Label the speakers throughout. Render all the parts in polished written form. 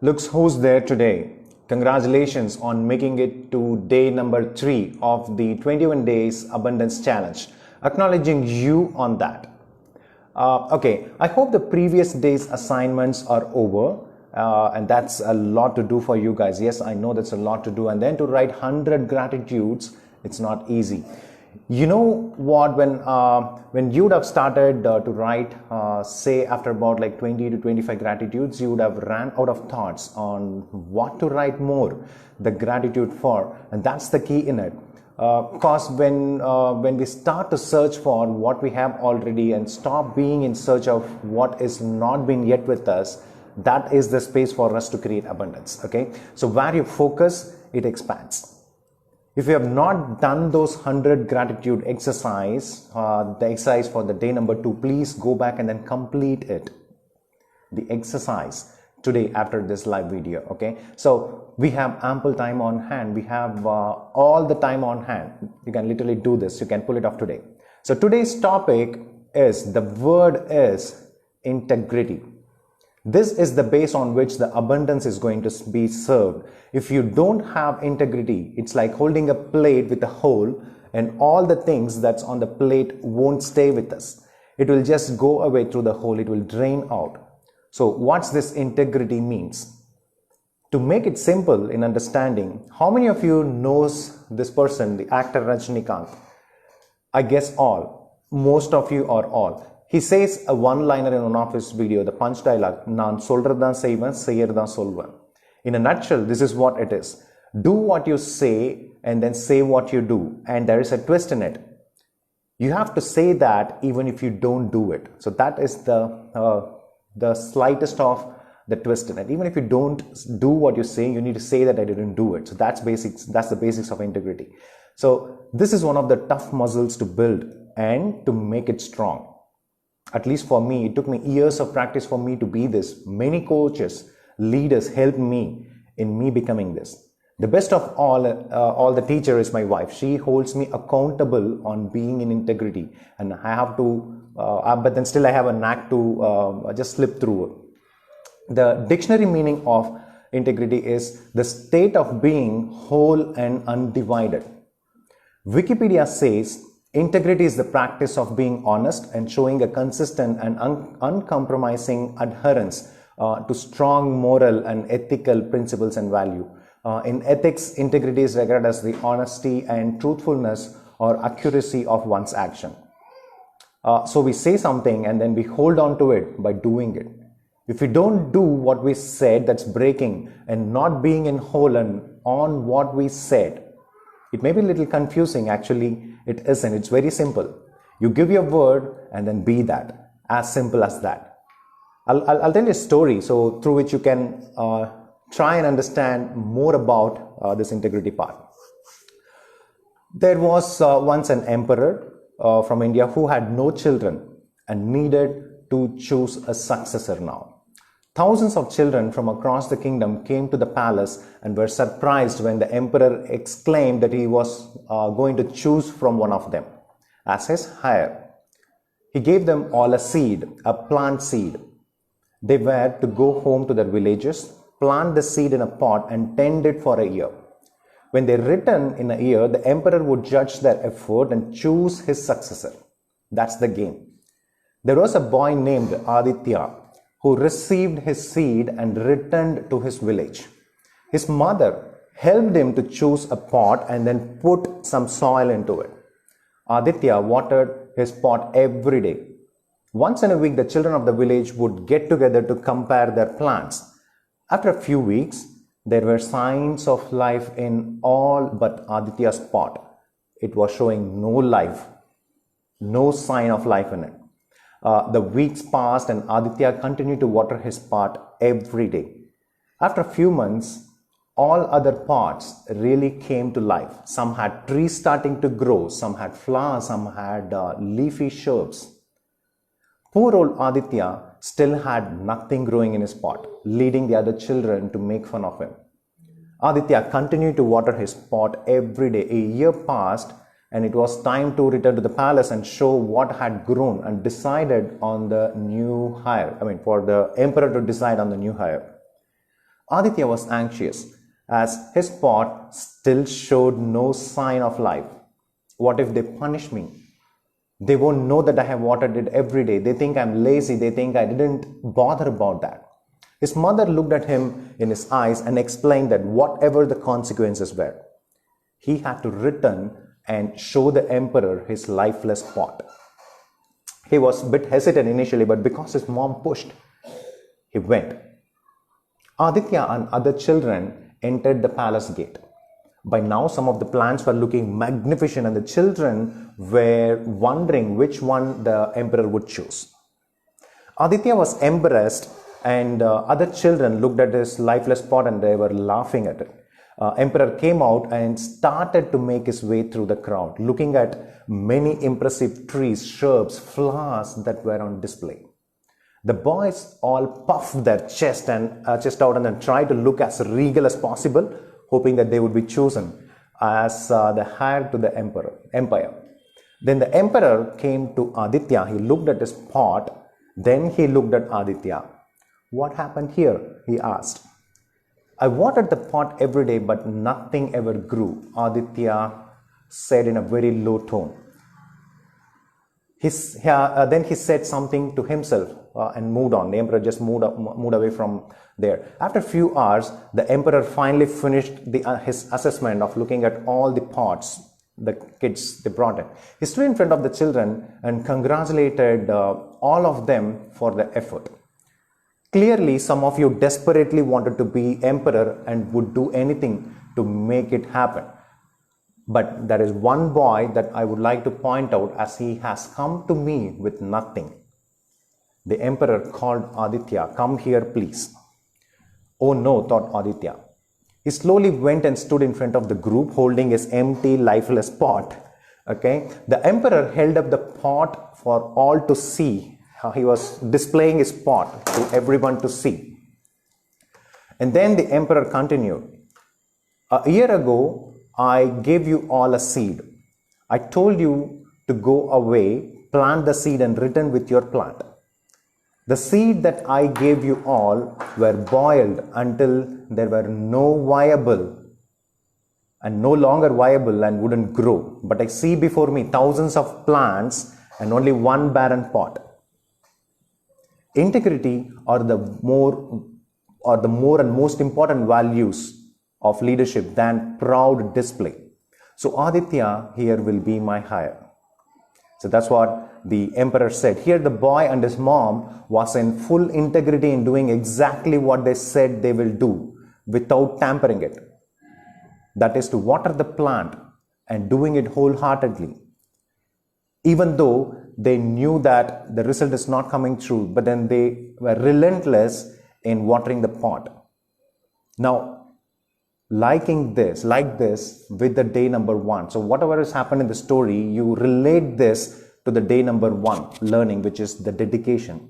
Speaker 1: Looks who's there today. Congratulations on making it to day number 3 of the 21 days abundance challenge. Acknowledging you on that. Okay, I hope the previous day's assignments are over. And that's a lot to do for you guys. Yes, I know that's a lot to do. And then to write 100 gratitudes, it's not easy. You know what, when you would have started to write, say after about like 20 to 25 gratitudes, you would have ran out of thoughts on what to write more, the gratitude for, and that's the key in it. Because when we start to search for what we have already and stop being in search of what is not been yet with us, that is the space for us to create abundance. Okay, so where you focus, it expands. If you have not done those 100 gratitude exercise, the exercise for the day number 2, please go back and then complete it. The exercise today after this live video. Okay, so we have ample time on hand. We have all the time on hand. You can literally do this. You can pull it off today. So today's topic is, the word is integrity. This is the base on which the abundance is going to be served. If you don't have integrity, it's like holding a plate with a hole, and all the things that's on the plate won't stay with us. It will just go away through the hole. It will drain out. So what's this integrity means? To make it simple in understanding, how many of you knows this person, the actor Rajinikanth? I guess all. Most of you are all. He says a one-liner in one of his video, the punch dialogue, "Naan solradhan seivan, seiyradhan solvan." In a nutshell, this is what it is. Do what you say and then say what you do. And there is a twist in it. You have to say that even if you don't do it. So that is the slightest of the twist in it. Even if you don't do what you say, you need to say that I didn't do it. So that's basics. That's the basics of integrity. So this is one of the tough muscles to build and to make it strong. At least for me, it took me years of practice for me to be this. Many coaches, leaders helped me in me becoming this. The best of all the teacher is my wife. She holds me accountable on being in integrity, and I have to, but then still I have a knack to just slip through it. The dictionary meaning of integrity is the state of being whole and undivided. Wikipedia says, integrity is the practice of being honest and showing a consistent and uncompromising adherence to strong moral and ethical principles and value. In ethics, integrity is regarded as the honesty and truthfulness or accuracy of one's action. So we say something and then we hold on to it by doing it. If we don't do what we said, that's breaking and not being in whole and on what we said. It may be a little confusing, actually it isn't. It's very simple. You give your word and then be that. As simple as that. I'll tell you a story so through which you can try and understand more about this integrity part. There was once an emperor from India who had no children and needed to choose a successor now. Thousands of children from across the kingdom came to the palace and were surprised when the emperor exclaimed that he was going to choose from one of them as his heir. He gave them all a seed, a plant seed. They were to go home to their villages, plant the seed in a pot and tend it for a year. When they returned in a year, the emperor would judge their effort and choose his successor. That's the game. There was a boy named Aditya who received his seed and returned to his village. His mother helped him to choose a pot and then put some soil into it. Aditya watered his pot every day. Once in a week, the children of the village would get together to compare their plants. After a few weeks, there were signs of life in all but Aditya's pot. It was showing no life, no sign of life in it. The weeks passed and Aditya continued to water his pot every day. After a few months, all other pots really came to life. Some had trees starting to grow, some had flowers, some had leafy shrubs. Poor old Aditya still had nothing growing in his pot, leading the other children to make fun of him. Aditya continued to water his pot every day. A year passed and it was time to return to the palace and show what had grown and decided on the new hire. For the emperor to decide on the new hire. Aditya was anxious as his pot still showed no sign of life. What if they punish me? They won't know that I have watered it every day. They think I'm lazy. They think I didn't bother about that. His mother looked at him in his eyes and explained that whatever the consequences were, he had to return and show the emperor his lifeless pot. He was a bit hesitant initially, but because his mom pushed, he went. Aditya and other children entered the palace gate. By now, some of the plants were looking magnificent, and the children were wondering which one the emperor would choose. Aditya was embarrassed, and other children looked at his lifeless pot and they were laughing at it. Emperor came out and started to make his way through the crowd, looking at many impressive trees, shrubs, flowers that were on display. The boys all puffed their chest out and then tried to look as regal as possible, hoping that they would be chosen as the heir to the empire. Then the emperor came to Aditya. He looked at his pot. Then he looked at Aditya. What happened here? He asked. I watered the pot every day, but nothing ever grew, Aditya said in a very low tone. Then he said something to himself and moved on. The emperor just moved away from there. After a few hours, the emperor finally finished his assessment of looking at all the pots the kids they brought in. He stood in front of the children and congratulated all of them for their effort. Clearly, some of you desperately wanted to be emperor and would do anything to make it happen. But there is one boy that I would like to point out, as he has come to me with nothing. The emperor called Aditya, "Come here, please." Oh no, thought Aditya. He slowly went and stood in front of the group holding his empty, lifeless pot. Okay, the emperor held up the pot for all to see. He was displaying his pot to everyone to see. And then the emperor continued. A year ago, I gave you all a seed. I told you to go away, plant the seed and return with your plant. The seed that I gave you all were boiled until there were no longer viable and wouldn't grow. But I see before me thousands of plants and only one barren pot. Integrity are the more and most important values of leadership than proud display. So Aditya here will be my heir. So that's what the emperor said. Here the boy and his mom was in full integrity in doing exactly what they said they will do without tampering it. That is to water the plant and doing it wholeheartedly. Even though they knew that the result is not coming through, but then they were relentless in watering the pot. Now, like this with the day number 1. So whatever has happened in the story, you relate this to the day number 1 learning, which is the dedication.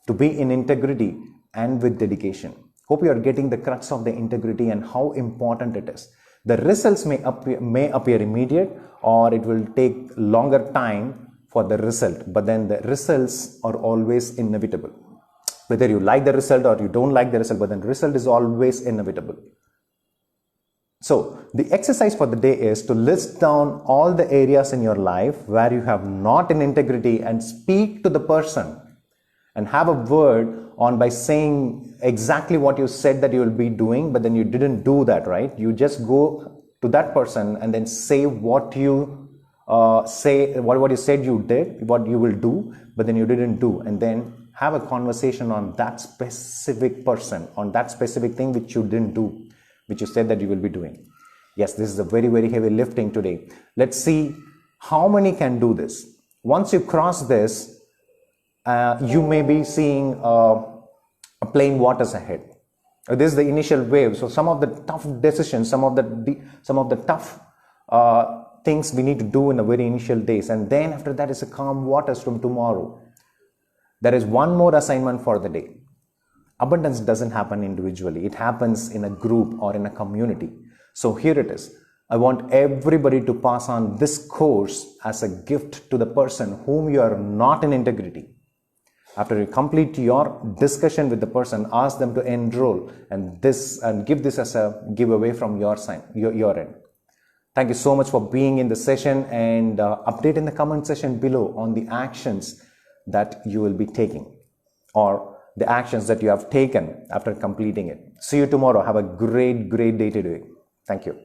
Speaker 1: To be in integrity and with dedication. Hope you are getting the crux of the integrity and how important it is. The results may appear immediate, or it will take longer time for the result, but then the results are always inevitable. Whether you like the result or you don't like the result, but then the result is always inevitable. So the exercise for the day is to list down all the areas in your life where you have not in integrity and speak to the person and have a word on by saying exactly what you said that you will be doing, but then you didn't do that, right? You just go to that person and then say what you what you said you did, what you will do, but then you didn't do, and then have a conversation on that specific person, on that specific thing which you didn't do, which you said that you will be doing. Yes, this is a very, very heavy lifting today. Let's see how many can do this. Once you cross this, you may be seeing plain waters ahead. This is the initial wave. So some of the tough decisions, some of the tough things we need to do in the very initial days, and then after that is a calm waters from tomorrow. There is one more assignment for the day. Abundance doesn't happen individually. It happens in a group or in a community. So here it is. I want everybody to pass on this course as a gift to the person whom you are not in integrity. After you complete your discussion with the person, ask them to enroll and give this as a giveaway from your end. Thank you so much for being in the session, and update in the comment section below on the actions that you will be taking or the actions that you have taken after completing it. See you tomorrow. Have a great day today. Thank you.